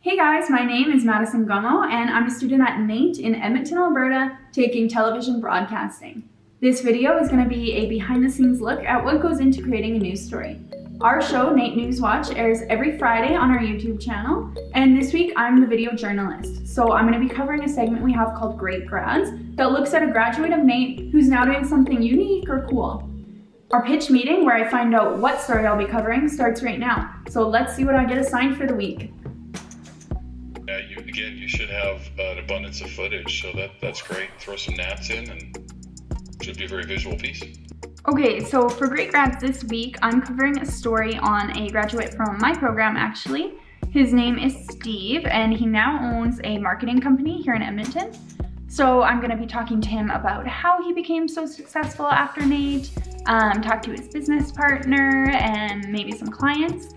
Hey guys, my name is Madison Gummow and I'm a student at NAIT in Edmonton, Alberta, taking television broadcasting. This video is going to be a behind the scenes look at what goes into creating a news story. Our show, NAIT NewsWatch, airs every Friday on our YouTube channel, and this week I'm the video journalist. So I'm going to be covering a segment we have called Great Grads that looks at a graduate of NAIT who's now doing something unique or cool. Our pitch meeting, where I find out what story I'll be covering, starts right now. So let's see what I get assigned for the week. Yeah, you should have an abundance of footage, so that's great. Throw some gnats in and it should be a very visual piece. Okay, so for Great Grads this week, I'm covering a story on a graduate from my program, actually. His name is Steve, and he now owns a marketing company here in Edmonton. So I'm going to be talking to him about how he became so successful after NAIT, talk to his business partner, and maybe some clients.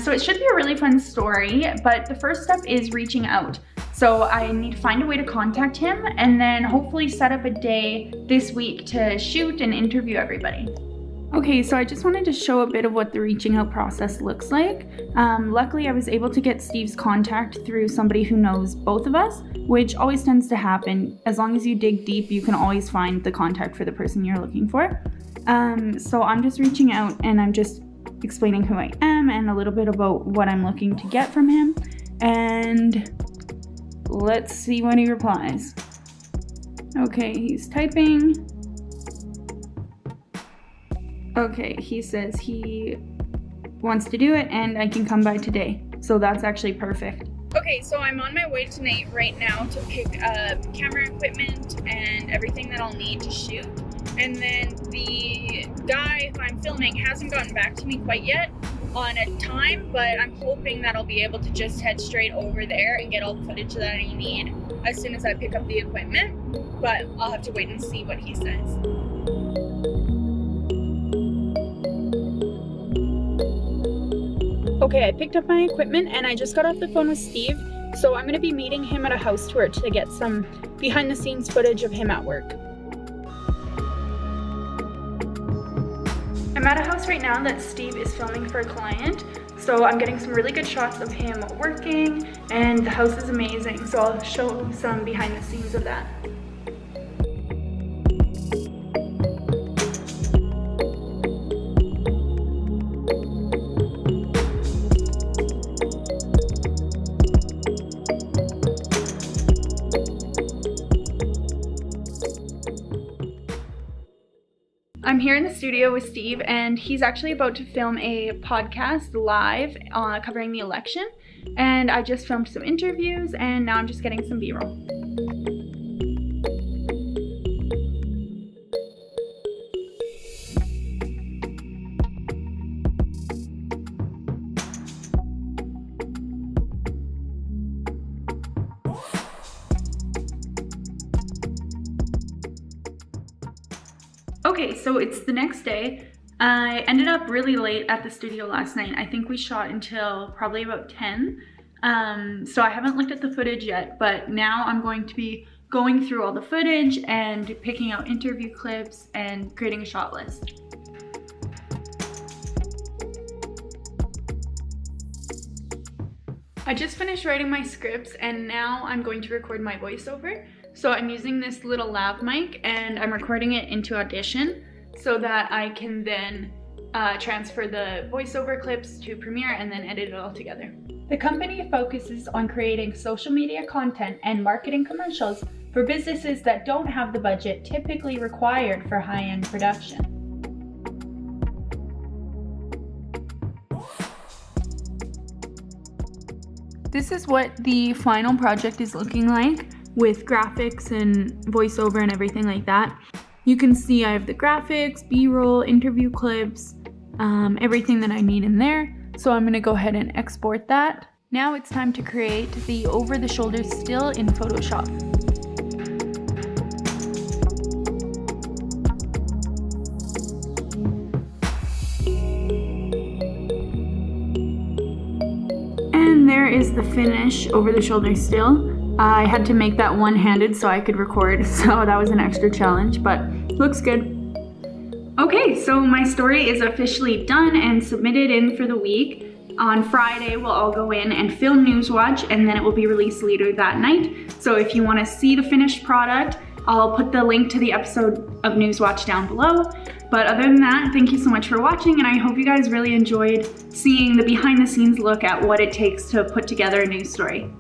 So it should be a really fun story, but the first step is reaching out. So I need to find a way to contact him and then hopefully set up a day this week to shoot and interview everybody. Okay, so I just wanted to show a bit of what the reaching out process looks like. Luckily, I was able to get Steve's contact through somebody who knows both of us, which always tends to happen. As long as you dig deep, you can always find the contact for the person you're looking for. So I'm just reaching out and I'm just explaining who I am and a little bit about what I'm looking to get from him. And let's see when he replies. Okay, he's typing. Okay, he says he wants to do it and I can come by today. So that's actually perfect. Okay, so I'm on my way to NAIT right now to pick up camera equipment and everything that I'll need to shoot. And then the guy who I'm filming hasn't gotten back to me quite yet on a time, but I'm hoping that I'll be able to just head straight over there and get all the footage that I need as soon as I pick up the equipment. But I'll have to wait and see what he says. Okay, I picked up my equipment and I just got off the phone with Steve, so I'm going to be meeting him at a house tour to get some behind the scenes footage of him at work. I'm at a house right now that Steve is filming for a client, so I'm getting some really good shots of him working, and the house is amazing, so I'll show some behind the scenes of that. I'm here in the studio with Steve, and he's actually about to film a podcast live covering the election. And I just filmed some interviews, and now I'm just getting some B-roll. Okay, so it's the next day. I ended up really late at the studio last night. I think we shot until probably about 10. So I haven't looked at the footage yet, but now I'm going to be going through all the footage and picking out interview clips and creating a shot list. I just finished writing my scripts and now I'm going to record my voiceover. So I'm using this little lav mic and I'm recording it into Audition so that I can then transfer the voiceover clips to Premiere and then edit it all together. The company focuses on creating social media content and marketing commercials for businesses that don't have the budget typically required for high-end production. This is what the final project is looking like, with graphics and voiceover and everything like that. You can see I have the graphics, B-roll, interview clips, everything that I need in there. So I'm gonna go ahead and export that. Now it's time to create the over-the-shoulder still in Photoshop. And there is the finish over-the-shoulder still. I had to make that one-handed so I could record, so that was an extra challenge, but looks good. Okay, so my story is officially done and submitted in for the week. On Friday, we'll all go in and film NewsWatch, and then it will be released later that night. So if you want to see the finished product, I'll put the link to the episode of NewsWatch down below. But other than that, thank you so much for watching, and I hope you guys really enjoyed seeing the behind the scenes look at what it takes to put together a news story.